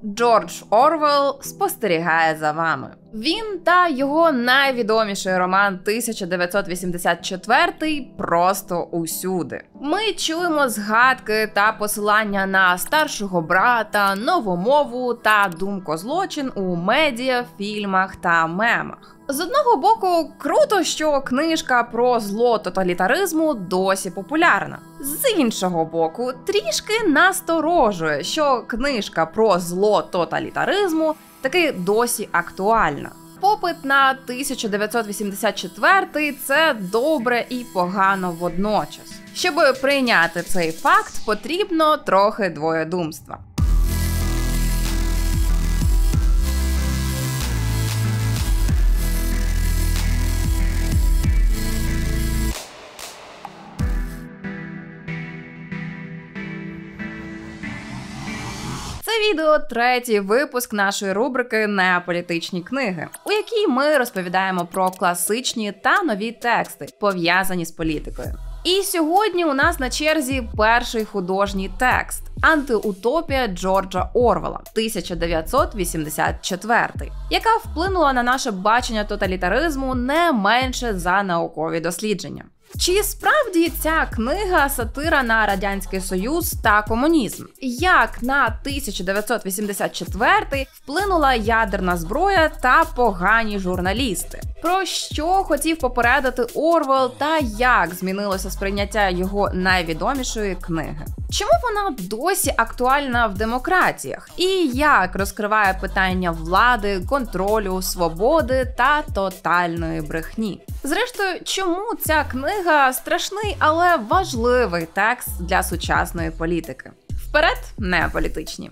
Джордж Орвелл спостерігає за вами. Він та його найвідоміший роман 1984 просто усюди. Ми чуємо згадки та посилання на старшого брата, новомову та думкозлочин у медіа, фільмах та мемах. З одного боку, круто, що книжка про зло тоталітаризму досі популярна. З іншого боку, трішки насторожує, що книжка про зло тоталітаризму таки досі актуальна. Попит на 1984 – це добре і погано водночас. Щоб прийняти цей факт, потрібно трохи двоєдумства. Це відео третій випуск нашої рубрики «Неаполітичні книги», у якій ми розповідаємо про класичні та нові тексти, пов'язані з політикою. І сьогодні у нас на черзі перший художній текст – антиутопія Джорджа Орвелла 1984, яка вплинула на наше бачення тоталітаризму не менше за наукові дослідження. Чи справді ця книга сатира на Радянський Союз та комунізм? Як на 1984 вплинула ядерна зброя та погані журналісти? Про що хотів попередити Орвелл та як змінилося сприйняття його найвідомішої книги? Чому вона досі актуальна в демократіях? І як розкриває питання влади, контролю, свободи та тотальної брехні? Зрештою, чому ця книга страшний, але важливий текст для сучасної політики? Вперед, неаполітичні!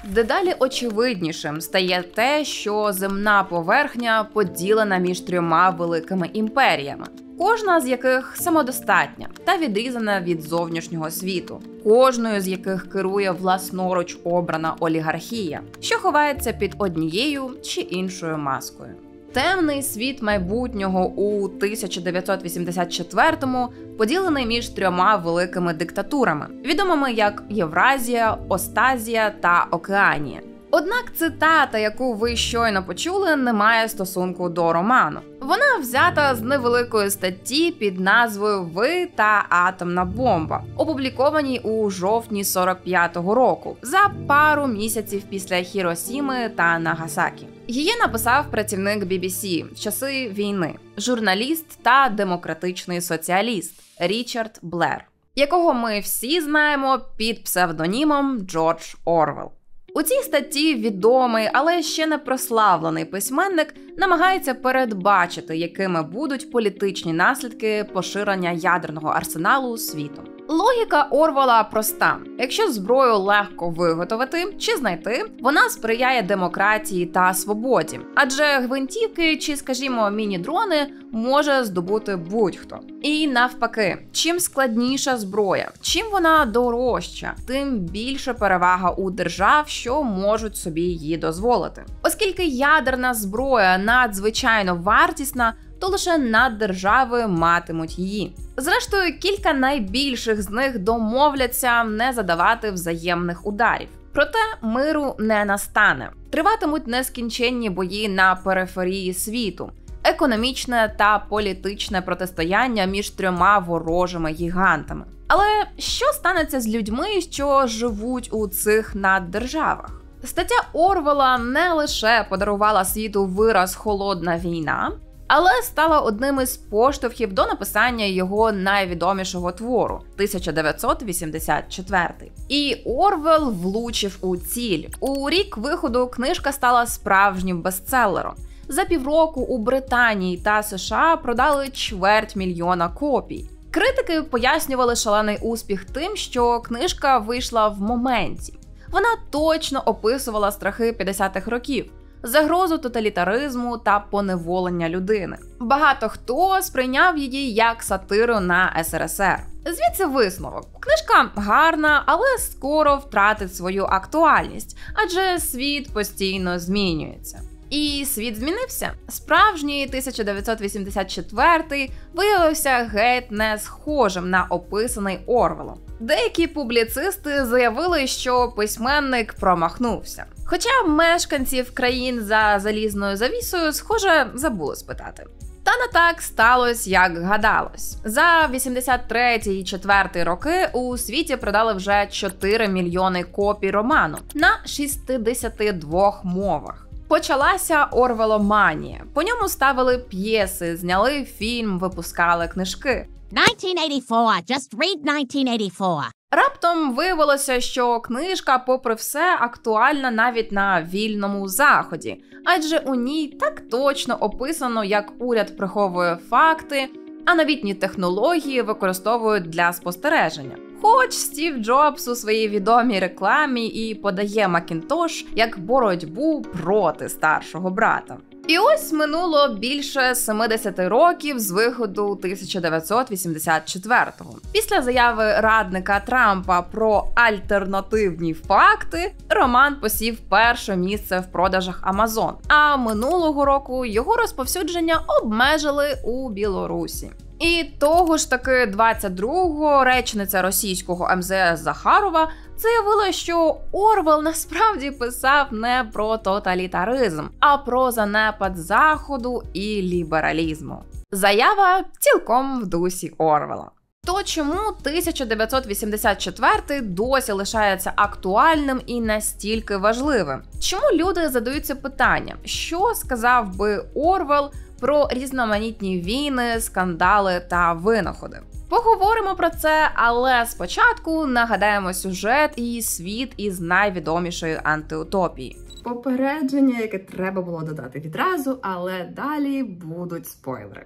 Дедалі очевиднішим стає те, що земна поверхня поділена між трьома великими імперіями, кожна з яких самодостатня та відрізана від зовнішнього світу, кожною з яких керує власноруч обрана олігархія, що ховається під однією чи іншою маскою. Темний світ майбутнього у 1984-му поділений між трьома великими диктатурами, відомими як Євразія, Остазія та Океанія. Однак цитата, яку ви щойно почули, не має стосунку до роману. Вона взята з невеликої статті під назвою «Ви та атомна бомба», опублікованій у жовтні 45-го року, за пару місяців після Хіросіми та Нагасакі. Її написав працівник BBC в часи війни, журналіст та демократичний соціаліст Річард Блер, якого ми всі знаємо під псевдонімом Джордж Орвелл. У цій статті відомий, але ще не прославлений письменник намагається передбачити, якими будуть політичні наслідки поширення ядерного арсеналу світом. Логіка Орвелла проста. Якщо зброю легко виготовити чи знайти, вона сприяє демократії та свободі. Адже гвинтівки чи, скажімо, міні-дрони може здобути будь-хто. І навпаки, чим складніша зброя, чим вона дорожча, тим більше перевага у держав, що можуть собі її дозволити. Оскільки ядерна зброя надзвичайно вартісна, то лише наддержави матимуть її. Зрештою, кілька найбільших з них домовляться не задавати взаємних ударів. Проте миру не настане. Триватимуть нескінченні бої на периферії світу. Економічне та політичне протистояння між трьома ворожими гігантами. Але що станеться з людьми, що живуть у цих наддержавах? Стаття Орвелла не лише подарувала світу вираз «холодна війна», але стала одним із поштовхів до написання його найвідомішого твору – 1984. І Орвелл влучив у ціль. У рік виходу книжка стала справжнім бестселером. За півроку у Британії та США продали 250 000 копій. Критики пояснювали шалений успіх тим, що книжка вийшла в моменті. Вона точно описувала страхи 50-х років, загрозу тоталітаризму та поневолення людини. Багато хто сприйняв її як сатиру на СРСР. Звідси висновок. Книжка гарна, але скоро втратить свою актуальність, адже світ постійно змінюється. І світ змінився. Справжній 1984 виявився геть не схожим на описаний Орвелом. Деякі публіцисти заявили, що письменник промахнувся. Хоча мешканців країн за залізною завісою, схоже, забули спитати. Та не так сталося, як гадалось. За 83-й і 4-й роки у світі продали вже 4 мільйони копій роману на 62 мовах. Почалася Орвеломанія. По ньому ставили п'єси, зняли фільм, випускали книжки. 1984. Just read 1984. Раптом виявилося, що книжка, попри все, актуальна навіть на вільному заході, адже у ній так точно описано, як уряд приховує факти, а новітні технології використовують для спостереження. Хоч Стів Джобс у своїй відомій рекламі і подає Макінтош як боротьбу проти старшого брата. І ось минуло більше 70 років з виходу 1984-го. Після заяви радника Трампа про альтернативні факти, роман посів перше місце в продажах Amazon, а минулого року його розповсюдження обмежили у Білорусі. І того ж таки 22-го речниця російського МЗС Захарова заявила, що Орвел насправді писав не про тоталітаризм, а про занепад Заходу і лібералізму. Заява цілком в дусі Орвела. То чому 1984 досі лишається актуальним і настільки важливим? Чому люди задаються питанням, що сказав би Орвел про різноманітні війни, скандали та винаходи? Поговоримо про це, але спочатку нагадаємо сюжет і світ із найвідомішої антиутопії. Попередження, яке треба було додати відразу, але далі будуть спойлери.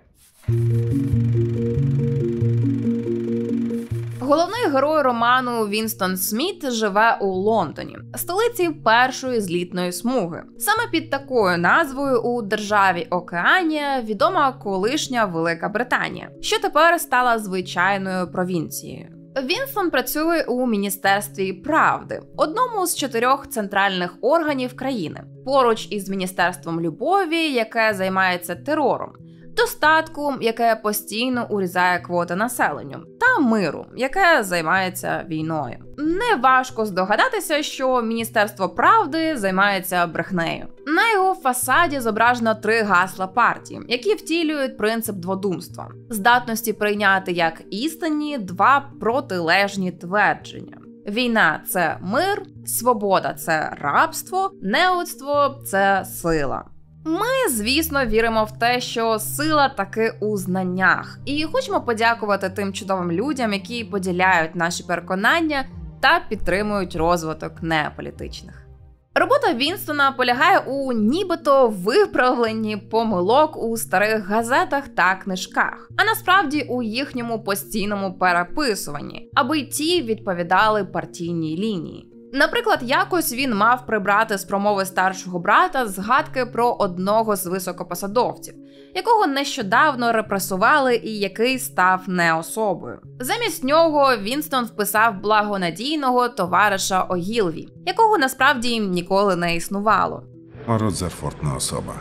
Головний герой роману Вінстон Сміт живе у Лондоні, столиці першої злітної смуги. Саме під такою назвою у державі Океанія відома колишня Велика Британія, що тепер стала звичайною провінцією. Вінстон працює у Міністерстві правди, одному з 4 центральних органів країни, поруч із Міністерством любові, яке займається терором, достатку, яке постійно урізає квоти населенню, та миру, яке займається війною. Неважко здогадатися, що Міністерство правди займається брехнею. На його фасаді зображено 3 гасла партії, які втілюють принцип дводумства – здатності прийняти як істинні 2 протилежні твердження. Війна – це мир, свобода – це рабство, неоцтво – це сила. Ми, звісно, віримо в те, що сила таки у знаннях. І хочемо подякувати тим чудовим людям, які поділяють наші переконання та підтримують розвиток неполітичних. Робота Вінстона полягає у нібито виправленні помилок у старих газетах та книжках, а насправді у їхньому постійному переписуванні, аби ті відповідали партійній лінії. Наприклад, якось він мав прибрати з промови старшого брата згадки про одного з високопосадовців, якого нещодавно репресували і який став неособою. Замість нього Вінстон вписав благонадійного товариша Огілві, якого насправді ніколи не існувало. Родзерфорд не особа.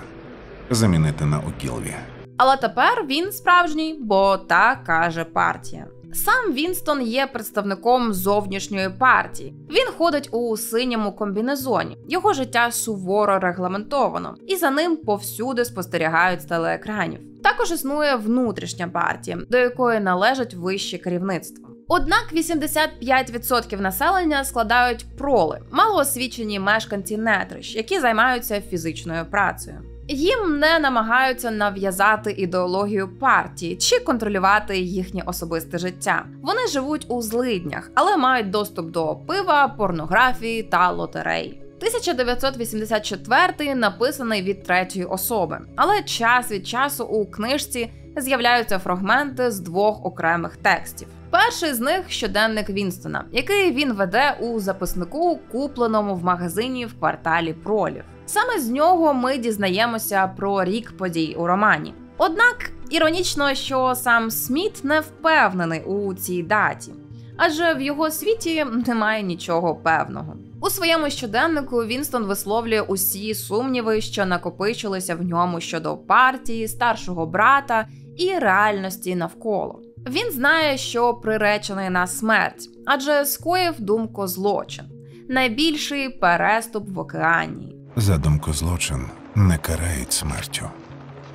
Замінити на Огілві. Але тепер він справжній, бо так каже партія. Сам Вінстон є представником зовнішньої партії. Він ходить у синьому комбінезоні. Його життя суворо регламентовано. І за ним повсюди спостерігають з телеекранів. Також існує внутрішня партія, до якої належить вище керівництво. Однак 85% населення складають проли, малоосвічені мешканці нетрищ, які займаються фізичною працею. Їм не намагаються нав'язати ідеологію партії чи контролювати їхнє особисте життя. Вони живуть у злиднях, але мають доступ до пива, порнографії та лотерей. 1984 написаний від третьої особи, але час від часу у книжці з'являються фрагменти з 2 окремих текстів. Перший з них – щоденник Вінстона, який він веде у записнику, купленому в магазині в кварталі пролів. Саме з нього ми дізнаємося про рік подій у романі. Однак, іронічно, що сам Сміт не впевнений у цій даті, адже в його світі немає нічого певного. У своєму щоденнику Вінстон висловлює усі сумніви, що накопичилися в ньому щодо партії, старшого брата і реальності навколо. Він знає, що приречений на смерть, адже скоїв думкозлочин. Найбільший переступ в океані. За думкозлочин не карають смертю.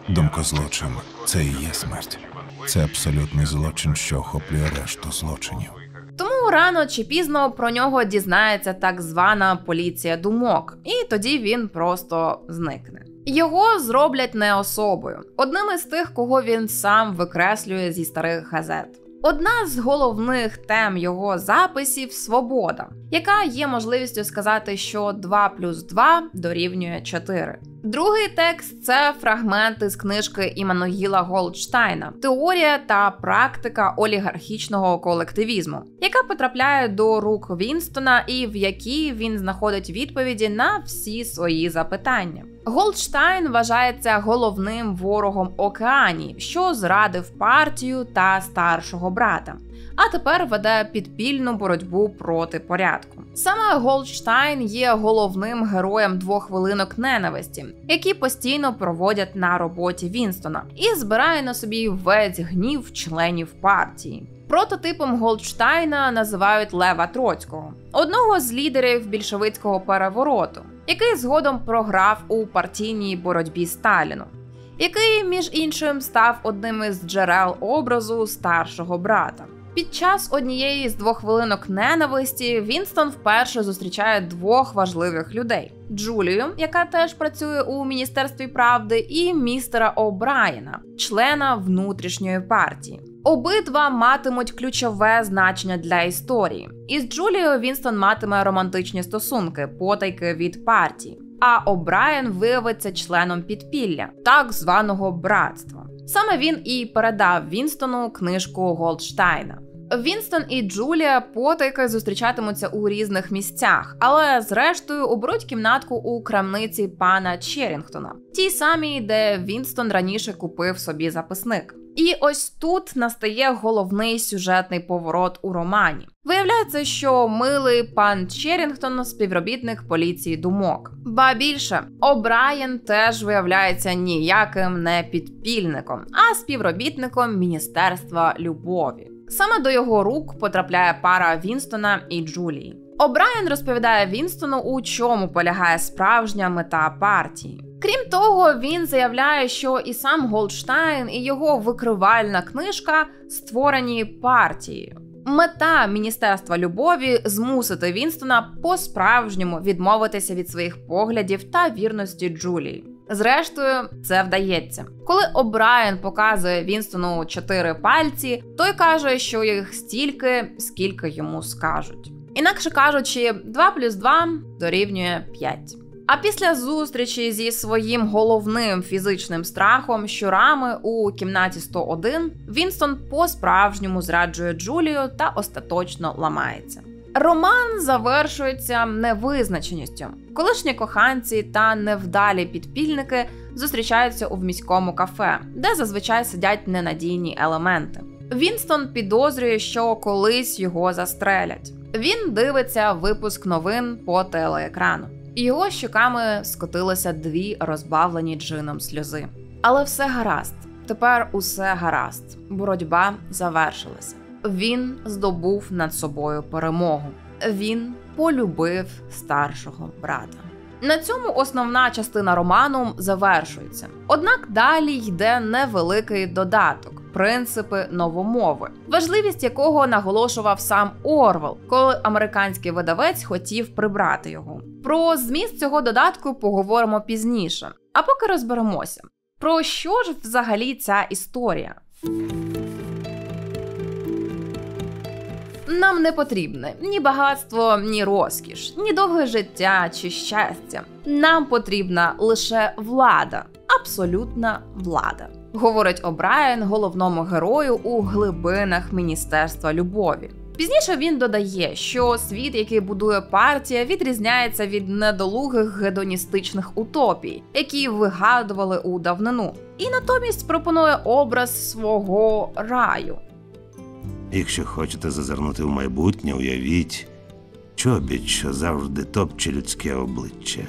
Думкозлочин – це і є смерть. Це абсолютний злочин, що охоплює решту злочинів. Тому рано чи пізно про нього дізнається так звана поліція думок, і тоді він просто зникне. Його зроблять не особою, одним із тих, кого він сам викреслює зі старих газет. Одна з головних тем його записів – свобода, яка є можливістю сказати, що 2 + 2 дорівнює 4. Другий текст – це фрагменти з книжки Іммануїла Голдштайна «Теорія та практика олігархічного колективізму», яка потрапляє до рук Вінстона і в якій він знаходить відповіді на всі свої запитання. Голдштайн вважається головним ворогом океані, що зрадив партію та старшого брата, а тепер веде підпільну боротьбу проти порядку. Саме Голдштайн є головним героєм 2 хвилинок ненависті, які постійно проводять на роботі Вінстона, і збирає на собі весь гнів членів партії. Прототипом Голдштайна називають Лева Троцького, одного з лідерів більшовицького перевороту, який згодом програв у партійній боротьбі Сталіну, який, між іншим, став одним із джерел образу старшого брата. Під час однієї з 2 хвилинок ненависті Вінстон вперше зустрічає 2 важливих людей – Джулію, яка теж працює у Міністерстві правди, і містера О'Брайена, члена внутрішньої партії. Обидва матимуть ключове значення для історії. Із Джулією Вінстон матиме романтичні стосунки, потайки від партії, а О'Брайен виявиться членом підпілля, так званого братства. Саме він і передав Вінстону книжку Голдштайна. Вінстон і Джулія потайки зустрічатимуться у різних місцях, але зрештою оберуть кімнатку у крамниці пана Черрінгтона, тій самій, де Вінстон раніше купив собі записник. І ось тут настає головний сюжетний поворот у романі. Виявляється, що милий пан Черрінгтон – співробітник поліції думок. Ба більше, О'Брайен теж виявляється ніяким не підпільником, а співробітником Міністерства любові. Саме до його рук потрапляє пара Вінстона і Джулії. О'Брайен розповідає Вінстону, у чому полягає справжня мета партії. Крім того, він заявляє, що і сам Голдштайн, і його викривальна книжка створені партією. Мета Міністерства любові – змусити Вінстона по-справжньому відмовитися від своїх поглядів та вірності Джулії. Зрештою, це вдається. Коли О'Брайен показує Вінстону 4 пальці, той каже, що їх стільки, скільки йому скажуть. Інакше кажучи, 2 + 2 дорівнює 5. А після зустрічі зі своїм головним фізичним страхом щурами у кімнаті 101, Вінстон по-справжньому зраджує Джулію та остаточно ламається. Роман завершується невизначеністю. Колишні коханці та невдалі підпільники зустрічаються у міському кафе, де зазвичай сидять ненадійні елементи. Вінстон підозрює, що колись його застрелять. Він дивиться випуск новин по телеекрану. Його щоками скотилися 2 розбавлені джином сльози. Але все гаразд. Тепер усе гаразд. Боротьба завершилася. Він здобув над собою перемогу. Він полюбив старшого брата. На цьому основна частина роману завершується. Однак далі йде невеликий додаток – принципи новомови, важливість якого наголошував сам Орвелл, коли американський видавець хотів прибрати його. Про зміст цього додатку поговоримо пізніше. А поки розберемося, про що ж взагалі ця історія? Нам не потрібне ні багатство, ні розкіш, ні довге життя чи щастя. Нам потрібна лише влада, абсолютна влада, говорить О'Брайен головному герою у глибинах Міністерства любові. Пізніше він додає, що світ, який будує партія, відрізняється від недолугих гедоністичних утопій, які вигадували у давнину, і натомість пропонує образ свого раю. Якщо хочете зазирнути в майбутнє, уявіть, чобіт, що завжди топче людське обличчя.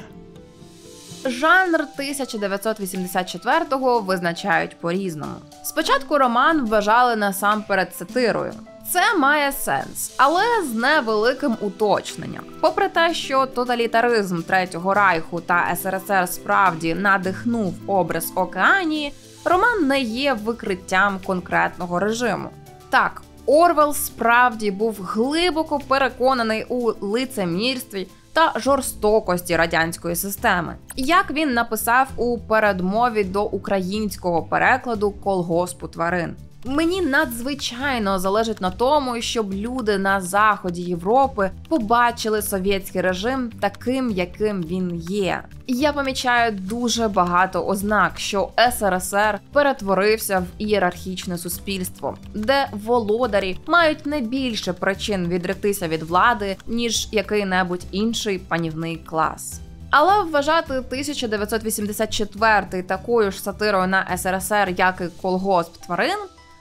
Жанр 1984-го визначають по-різному. Спочатку роман вважали насамперед сатирою. Це має сенс, але з невеликим уточненням. Попри те, що тоталітаризм Третього Райху та СРСР справді надихнув образ Океанії, роман не є викриттям конкретного режиму. Так, Орвелл справді був глибоко переконаний у лицемірстві та жорстокості радянської системи. Як він написав у передмові до українського перекладу «Колгоспу тварин». Мені надзвичайно залежить на тому, щоб люди на заході Європи побачили совєтський режим таким, яким він є. Я помічаю дуже багато ознак, що СРСР перетворився в ієрархічне суспільство, де володарі мають не більше причин відректися від влади, ніж який-небудь інший панівний клас. Але вважати 1984 такою ж сатирою на СРСР, як і «Колгосп тварин»,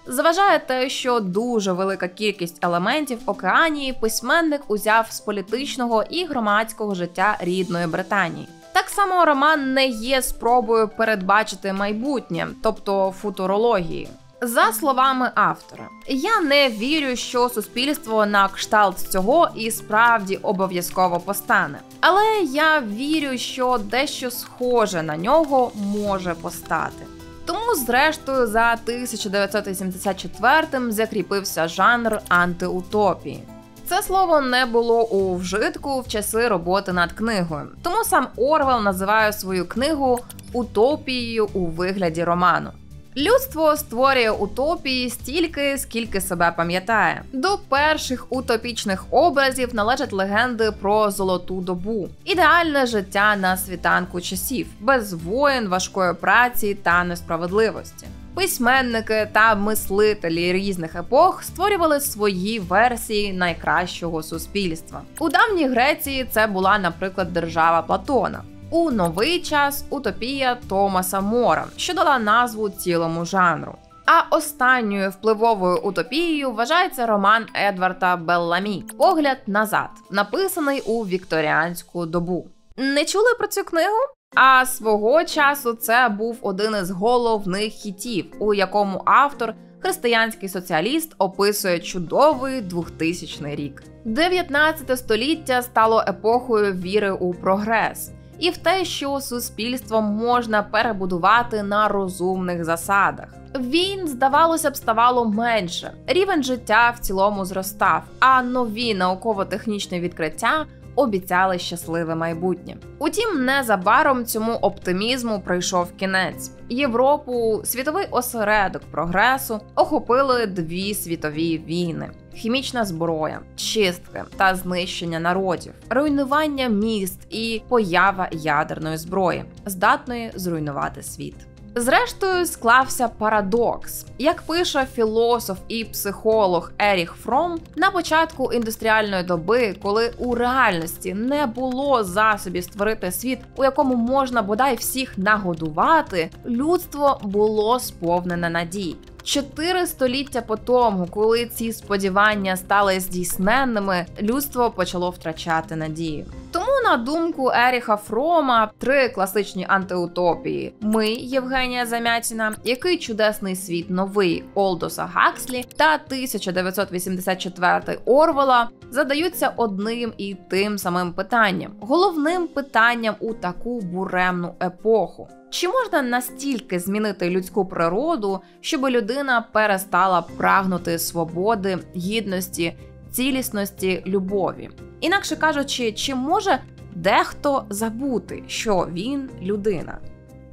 зважає те, що дуже велика кількість елементів Океанії письменник узяв з політичного і громадського життя рідної Британії. Так само роман не є спробою передбачити майбутнє, тобто футурології. За словами автора, я не вірю, що суспільство на кшталт цього і справді обов'язково постане. Але я вірю, що дещо схоже на нього може постати. Тому, зрештою, за 1984-м закріпився жанр антиутопії. Це слово не було у вжитку в часи роботи над книгою, тому сам Орвелл називає свою книгу утопією у вигляді роману. Людство створює утопії стільки, скільки себе пам'ятає. До перших утопічних образів належать легенди про золоту добу. Ідеальне життя на світанку часів, без воєн, важкої праці та несправедливості. Письменники та мислителі різних епох створювали свої версії найкращого суспільства. У давній Греції це була, наприклад, держава Платона. У новий час – утопія Томаса Мора, що дала назву цілому жанру. А останньою впливовою утопією вважається роман Едварда Белламі «Погляд назад», написаний у вікторіанську добу. Не чули про цю книгу? А свого часу це був один із головних хітів, у якому автор, християнський соціаліст, описує чудовий 2000 рік. 19 століття стало епохою віри у прогрес і в те, що суспільство можна перебудувати на розумних засадах. Війн, здавалося б, ставало менше, рівень життя в цілому зростав, а нові науково-технічні відкриття обіцяли щасливе майбутнє. Утім, незабаром цьому оптимізму прийшов кінець. Європу, світовий осередок прогресу, охопили дві світові війни. Хімічна зброя, чистки та знищення народів, руйнування міст і поява ядерної зброї, здатної зруйнувати світ. Зрештою, склався парадокс. Як пише філософ і психолог Еріх Фром, на початку індустріальної доби, коли у реальності не було засобів створити світ, у якому можна бодай всіх нагодувати, людство було сповнене надій. 4 століття по тому, коли ці сподівання стали здійсненними, людство почало втрачати надію. Тому, на думку Еріха Фрома, 3 класичні антиутопії «Ми» Євгенія Замятіна, «Який чудесний світ новий» Олдоса Гакслі та 1984 Орвелла задаються одним і тим самим питанням. Головним питанням у таку буремну епоху. Чи можна настільки змінити людську природу, щоб людина перестала прагнути свободи, гідності, цілісності, любові? Інакше кажучи, чи може дехто забути, що він людина?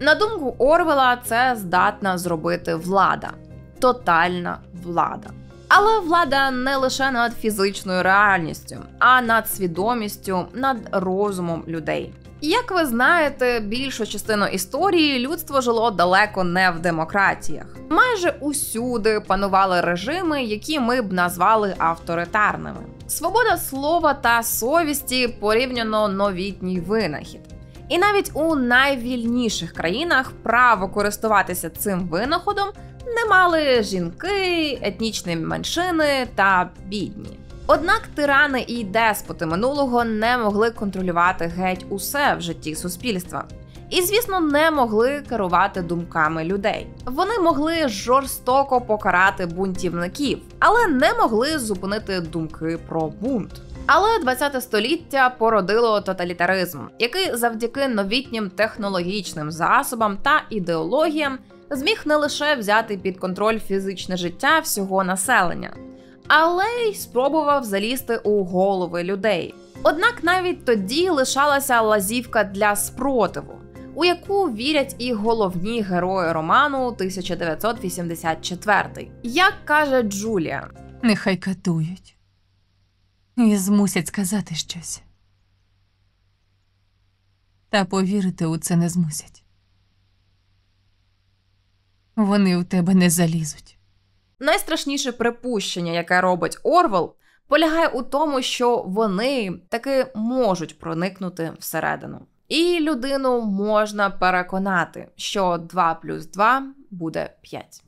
На думку Орвелла, це здатна зробити влада. Тотальна влада. Але влада не лише над фізичною реальністю, а над свідомістю, над розумом людей. Як ви знаєте, більшу частину історії людство жило далеко не в демократіях. Майже усюди панували режими, які ми б назвали авторитарними. Свобода слова та совісті порівняно новітній винахід. І навіть у найвільніших країнах право користуватися цим винаходом не мали жінки, етнічні меншини та бідні. Однак тирани і деспоти минулого не могли контролювати геть усе в житті суспільства. І, звісно, не могли керувати думками людей. Вони могли жорстоко покарати бунтівників, але не могли зупинити думки про бунт. Але 20-те століття породило тоталітаризм, який завдяки новітнім технологічним засобам та ідеологіям зміг не лише взяти під контроль фізичне життя всього населення, але й спробував залізти у голови людей. Однак навіть тоді лишалася лазівка для спротиву, у яку вірять і головні герої роману 1984. Як каже Джулія: «Нехай катують і змусять сказати щось. Та повірити у це не змусять. Вони в тебе не залізуть». Найстрашніше припущення, яке робить Орвел, полягає у тому, що вони таки можуть проникнути всередину. І людину можна переконати, що 2 плюс 2 буде 5.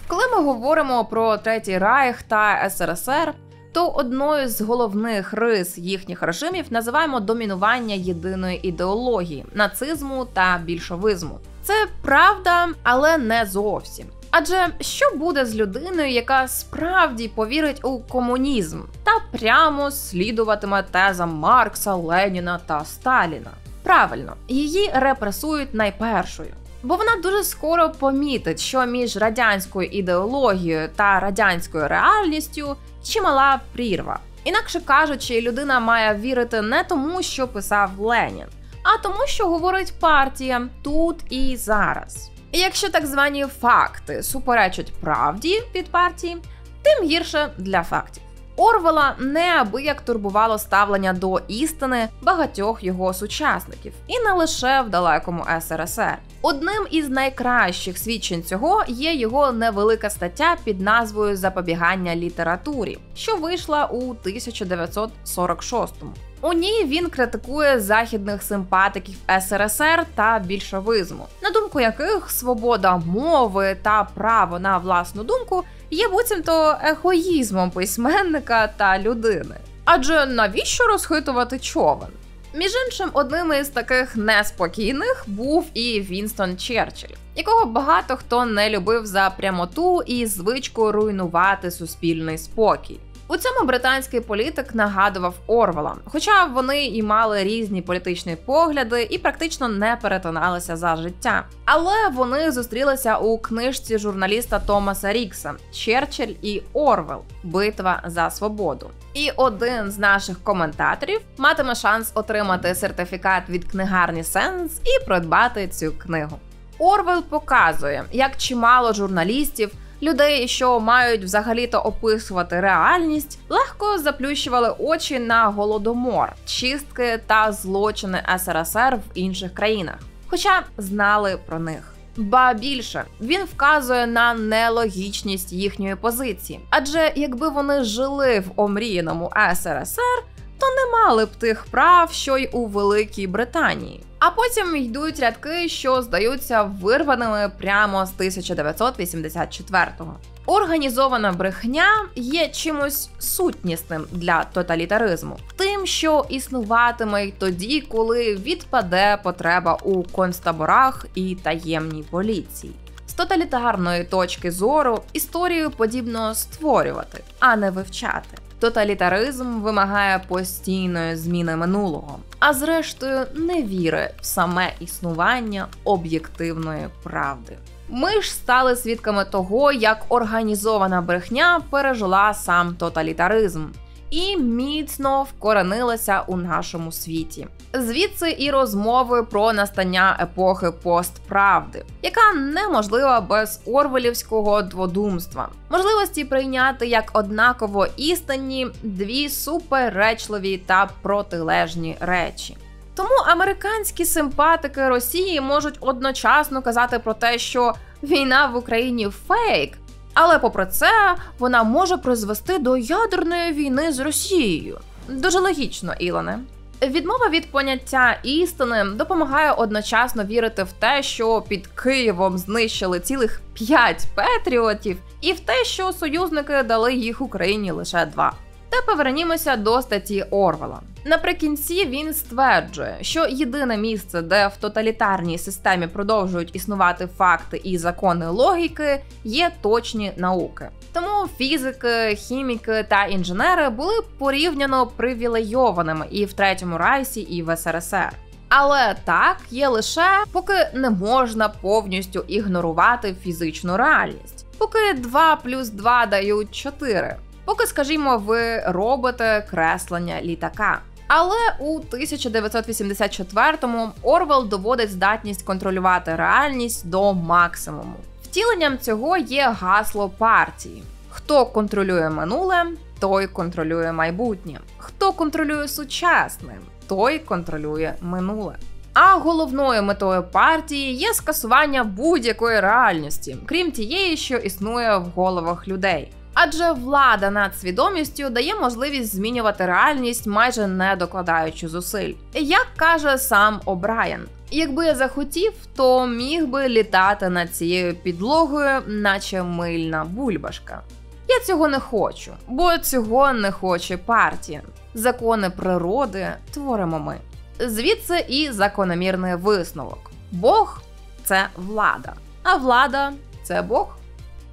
Коли ми говоримо про Третій Райх та СРСР, то одною з головних рис їхніх режимів називаємо домінування єдиної ідеології – нацизму та більшовизму. Це правда, але не зовсім. Адже що буде з людиною, яка справді повірить у комунізм та прямо слідуватиме тезам Маркса, Леніна та Сталіна? Правильно, її репресують найпершою. Бо вона дуже скоро помітить, що між радянською ідеологією та радянською реальністю чимала прірва. Інакше кажучи, людина має вірити не тому, що писав Ленін, а тому, що говорить партія тут і зараз. І якщо так звані факти суперечать правді від партії, тим гірше для фактів. Орвела неабияк турбувало ставлення до істини багатьох його сучасників, і не лише в далекому СРСР. Одним із найкращих свідчень цього є його невелика стаття під назвою «Запобігання літературі», що вийшла у 1946-му. У ній він критикує західних симпатиків СРСР та більшовизму, на думку яких свобода мови та право на власну думку є буцімто егоїзмом письменника та людини. Адже навіщо розхитувати човен? Між іншим, одним із таких неспокійних був і Вінстон Черчилль, якого багато хто не любив за прямоту і звичку руйнувати суспільний спокій. У цьому британський політик нагадував Орвела, хоча вони і мали різні політичні погляди і практично не перетиналися за життя. Але вони зустрілися у книжці журналіста Томаса Рікса «Черчилль і Орвел. Битва за свободу». І один з наших коментаторів матиме шанс отримати сертифікат від книгарні Сенс і придбати цю книгу. Орвел показує, як чимало журналістів, людей, що мають взагалі-то описувати реальність, легко заплющували очі на голодомор, чистки та злочини СРСР в інших країнах, хоча знали про них. Ба більше, він вказує на нелогічність їхньої позиції, адже якби вони жили в омріяному СРСР, то не мали б тих прав, що й у Великій Британії. А потім йдуть рядки, що здаються вирваними прямо з 1984-го. Організована брехня є чимось сутнісним для тоталітаризму. Тим, що існуватиме й тоді, коли відпаде потреба у концтаборах і таємній поліції. З тоталітарної точки зору історію подібно створювати, а не вивчати. Тоталітаризм вимагає постійної зміни минулого, а зрештою не віри в саме існування об'єктивної правди. Ми ж стали свідками того, як організована брехня пережила сам тоталітаризм і міцно вкоренилася у нашому світі. Звідси і розмови про настання епохи постправди, яка неможлива без орвелівського дводумства, можливості прийняти як однаково істинні дві суперечливі та протилежні речі. Тому американські симпатики Росії можуть одночасно казати про те, що війна в Україні фейк, але попри це вона може призвести до ядерної війни з Росією. Дуже логічно, Ілоне. Відмова від поняття істини допомагає одночасно вірити в те, що під Києвом знищили цілих 5 патріотів, і в те, що союзники дали їх Україні лише 2. Та повернімося до статті Орвелла. Наприкінці він стверджує, що єдине місце, де в тоталітарній системі продовжують існувати факти і закони логіки, є точні науки. Тому фізики, хіміки та інженери були порівняно привілейованими і в Третьому Райсі, і в СРСР. Але так є лише, поки не можна повністю ігнорувати фізичну реальність. Поки 2 + 2 дають 4. Поки, скажімо, ви робите креслення літака. Але у 1984-му Орвелл доводить здатність контролювати реальність до максимуму. Втіленням цього є гасло партії. Хто контролює минуле, той контролює майбутнє. Хто контролює сучасне, той контролює минуле. А головною метою партії є скасування будь-якої реальності, крім тієї, що існує в головах людей. Адже влада над свідомістю дає можливість змінювати реальність, майже не докладаючи зусиль. Як каже сам О'Брайен, якби я захотів, то міг би літати над цією підлогою, наче мильна бульбашка. Я цього не хочу, бо цього не хоче партія. Закони природи творимо ми. Звідси і закономірний висновок. Бог – це влада, а влада – це Бог.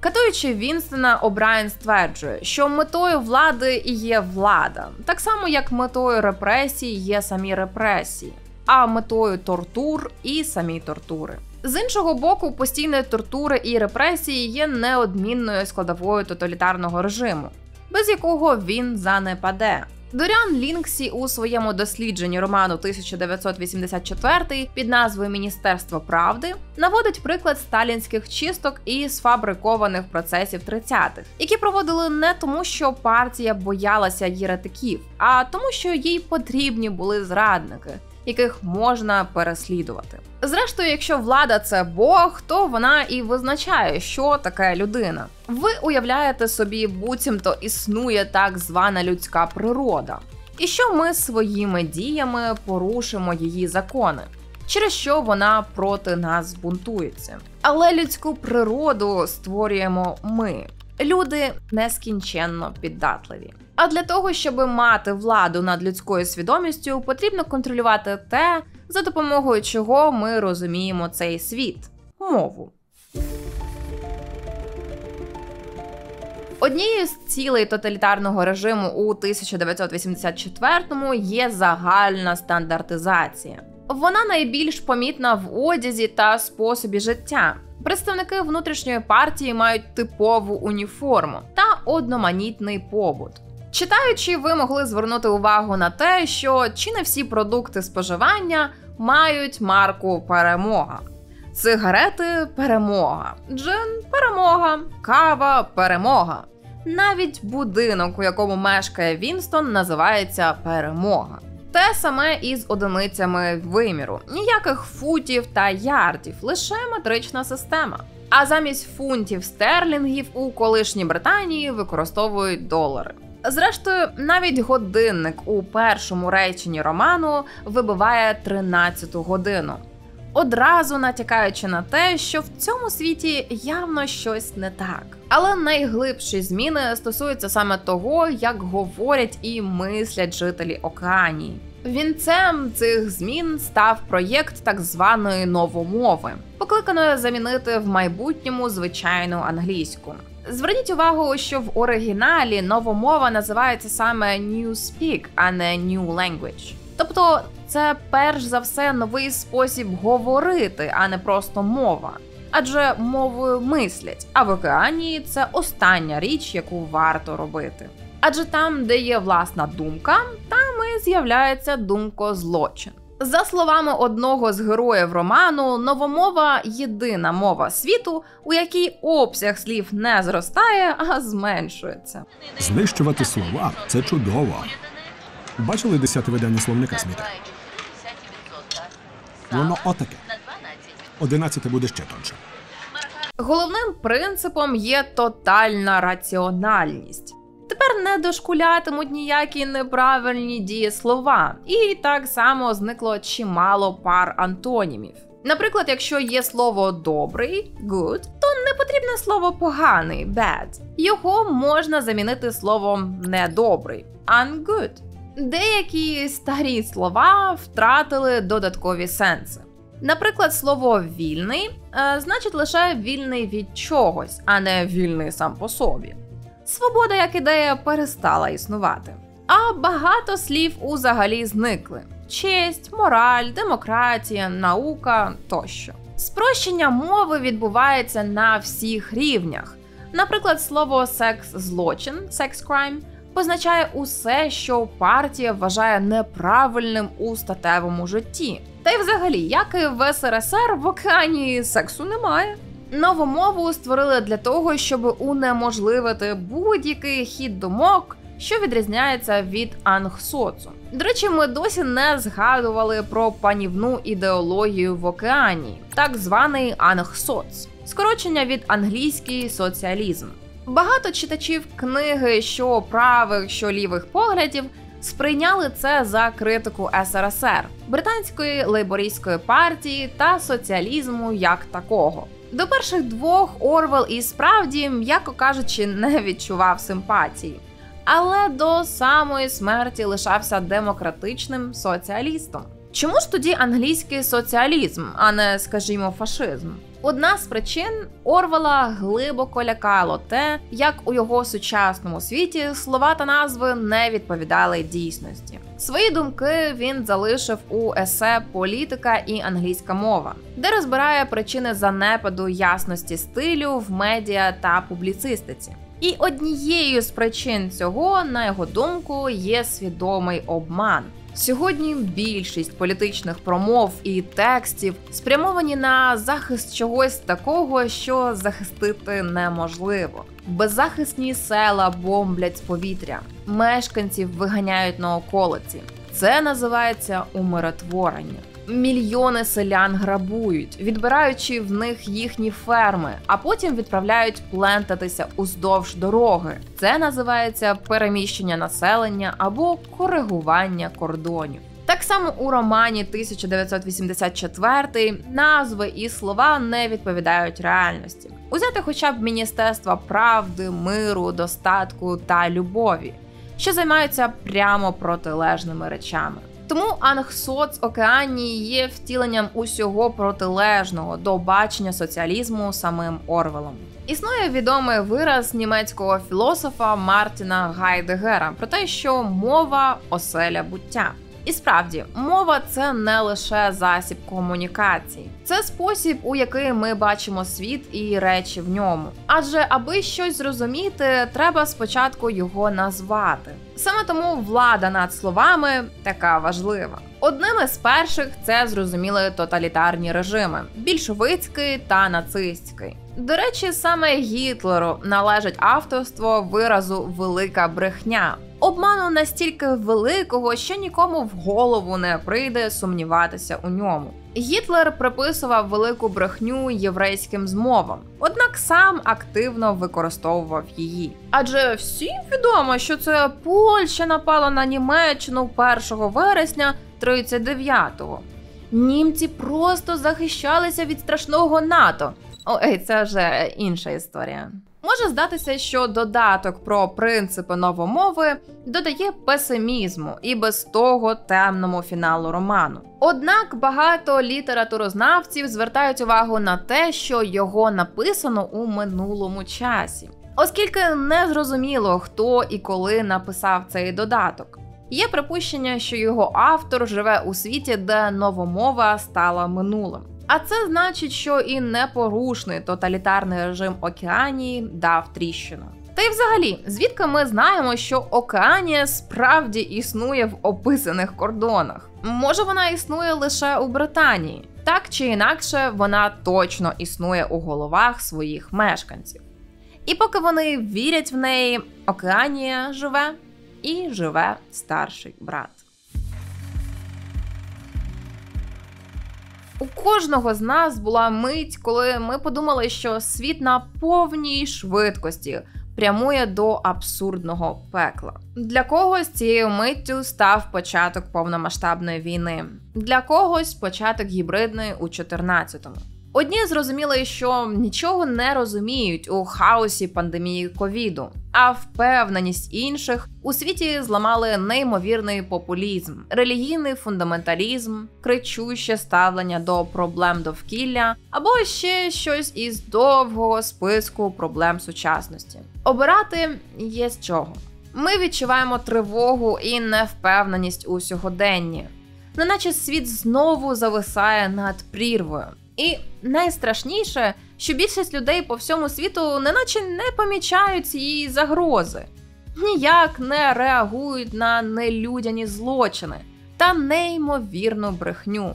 Катуючи Вінстона, О'Брайен стверджує, що метою влади і є влада, так само як метою репресій є самі репресії, а метою тортур і самі тортури. З іншого боку, постійні тортури і репресії є неодмінною складовою тоталітарного режиму, без якого він занепаде. Доріан Лінксі у своєму дослідженні роману 1984 під назвою «Міністерство правди» наводить приклад сталінських чисток і сфабрикованих процесів 30-х, які проводили не тому, що партія боялася єретиків, а тому, що їй потрібні були зрадники, яких можна переслідувати. Зрештою, якщо влада – це Бог, то вона і визначає, що таке людина. Ви уявляєте собі, буцімто існує так звана людська природа, і що ми своїми діями порушимо її закони, через що вона проти нас збунтується. Але людську природу створюємо ми. Люди нескінченно піддатливі. А для того, щоб мати владу над людською свідомістю, потрібно контролювати те, за допомогою чого ми розуміємо цей світ – мову. Однією з цілей тоталітарного режиму у 1984-му є загальна стандартизація. Вона найбільш помітна в одязі та способі життя. Представники внутрішньої партії мають типову уніформу та одноманітний побут. Читаючи, ви могли звернути увагу на те, що чи не всі продукти споживання мають марку «Перемога». Сигарети – «Перемога», джин – «Перемога», кава – «Перемога». Навіть будинок, у якому мешкає Вінстон, називається «Перемога». Те саме і з одиницями виміру. Ніяких футів та ярдів, лише метрична система. А замість фунтів стерлінгів у колишній Британії використовують долари. Зрештою, навіть годинник у першому реченні роману вибиває 13-ту годину, одразу натякаючи на те, що в цьому світі явно щось не так. Але найглибші зміни стосуються саме того, як говорять і мислять жителі Океанії. Вінцем цих змін став проєкт так званої новомови, покликаної замінити в майбутньому звичайну англійську. Зверніть увагу, що в оригіналі новомова називається саме New Speak, а не New Language. Тобто це перш за все новий спосіб говорити, а не просто мова. Адже мовою мислять, а в Океанії це остання річ, яку варто робити. Адже там, де є власна думка, там і з'являється думкозлочин. За словами одного з героїв роману, новомова – єдина мова світу, у якій обсяг слів не зростає, а зменшується. Знищувати слова – це чудово. Бачили 10-те видання словника Сміта? Воно отаке. 11-те буде ще тонше. Головним принципом є тотальна раціональність. Тепер Тепер не дошкулятимуть ніякі неправильні дієслова, і так само зникло чимало пар антонімів. Наприклад, якщо є слово «добрий» – «good», то не потрібне слово «поганий» – «bad». Його можна замінити словом «недобрий» – «ungood». Деякі старі слова втратили додаткові сенси. Наприклад, слово «вільний» значить лише «вільний від чогось», а не «вільний сам по собі». Свобода як ідея перестала існувати. А багато слів узагалі зникли. Честь, мораль, демократія, наука тощо. Спрощення мови відбувається на всіх рівнях. Наприклад, слово «секс-злочин» – «sex crime» позначає усе, що партія вважає неправильним у статевому житті. Та й взагалі, як і в СРСР, в океані сексу немає. Нову мову створили для того, щоб унеможливити будь-який хід думок, що відрізняється від ангсоцу. До речі, ми досі не згадували про панівну ідеологію в океані, так званий ангсоц, скорочення від англійський соціалізм. Багато читачів книги що правих, що лівих поглядів сприйняли це за критику СРСР, британської лейбористської партії та соціалізму як такого. До перших двох Орвел і справді, м'яко кажучи, не відчував симпатії. Але до самої смерті лишався демократичним соціалістом. Чому ж тоді англійський соціалізм, а не, скажімо, фашизм? Одна з причин – Орвела глибоко лякало те, як у його сучасному світі слова та назви не відповідали дійсності. Свої думки він залишив у есе «Політика і англійська мова», де розбирає причини занепаду ясності стилю в медіа та публіцистиці. І однією з причин цього, на його думку, є свідомий обман. Сьогодні більшість політичних промов і текстів спрямовані на захист чогось такого, що захистити неможливо. Беззахисні села бомблять з повітря, мешканців виганяють на околиці. Це називається умиротворення. Мільйони селян грабують, відбираючи в них їхні ферми, а потім відправляють плентатися уздовж дороги. Це називається переміщення населення або коригування кордонів. Так само у романі 1984 назви і слова не відповідають реальності. Узяти хоча б Міністерство правди, миру, достатку та любові, що займаються прямо протилежними речами. Тому ангсоц Океанії є втіленням усього протилежного до бачення соціалізму самим Орвелом. Існує відомий вираз німецького філософа Мартіна Гайдегера про те, що мова – оселя буття. І справді, мова – це не лише засіб комунікації. Це спосіб, у який ми бачимо світ і речі в ньому. Адже аби щось зрозуміти, треба спочатку його назвати. Саме тому влада над словами така важлива. Одними з перших це зрозуміли тоталітарні режими – більшовицький та нацистський. До речі, саме Гітлеру належить авторство виразу «велика брехня». Обману настільки великого, що нікому в голову не прийде сумніватися у ньому. Гітлер приписував велику брехню єврейським змовам, однак сам активно використовував її. Адже всім відомо, що це Польща напала на Німеччину 1 вересня 39-го. Німці просто захищалися від страшного НАТО. Ой, це вже інша історія. Може здатися, що додаток про принципи новомови додає песимізму і без того темному фіналу роману. Однак багато літературознавців звертають увагу на те, що його написано у минулому часі. Оскільки не зрозуміло, хто і коли написав цей додаток. Є припущення, що його автор живе у світі, де новомова стала минулим. А це значить, що і непорушний тоталітарний режим Океанії дав тріщину. Та й взагалі, звідки ми знаємо, що Океанія справді існує в описаних кордонах? Може, вона існує лише у Британії? Так чи інакше, вона точно існує у головах своїх мешканців. І поки вони вірять в неї, Океанія живе і живе старший брат. У кожного з нас була мить, коли ми подумали, що світ на повній швидкості прямує до абсурдного пекла. Для когось цією миттю став початок повномасштабної війни, для когось початок гібридної у 14-му. Одні зрозуміли, що нічого не розуміють у хаосі пандемії ковіду, а впевненість інших у світі зламали неймовірний популізм, релігійний фундаменталізм, кричуще ставлення до проблем довкілля або ще щось із довгого списку проблем сучасності. Обирати є з чого. Ми відчуваємо тривогу і невпевненість у сьогоденні, неначе світ знову зависає над прірвою. І найстрашніше, що більшість людей по всьому світу неначе не помічають цієї загрози. Ніяк не реагують на нелюдяні злочини та неймовірну брехню,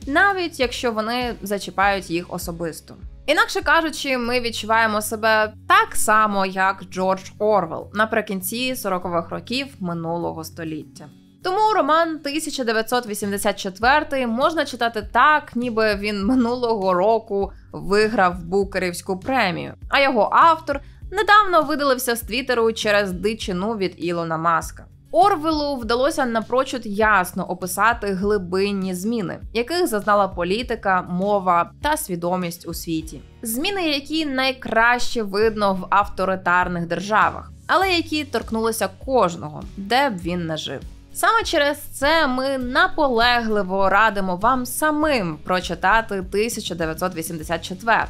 навіть якщо вони зачіпають їх особисто. Інакше кажучи, ми відчуваємо себе так само, як Джордж Орвелл наприкінці 40-х років минулого століття. Тому роман 1984 можна читати так, ніби він минулого року виграв Букерівську премію, а його автор недавно видалився з Твіттеру через дичину від Ілона Маска. Орвеллу вдалося напрочуд ясно описати глибинні зміни, яких зазнала політика, мова та свідомість у світі. Зміни, які найкраще видно в авторитарних державах, але які торкнулися кожного, де б він не жив. Саме через це ми наполегливо радимо вам самим прочитати 1984.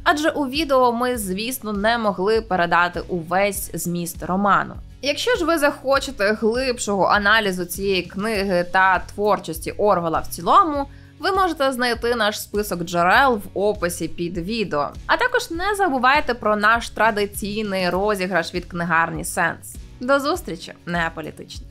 Адже у відео ми, звісно, не могли передати увесь зміст роману. Якщо ж ви захочете глибшого аналізу цієї книги та творчості Орвелла в цілому, ви можете знайти наш список джерел в описі під відео. А також не забувайте про наш традиційний розіграш від книгарні Сенс. До зустрічі, неаполітичні!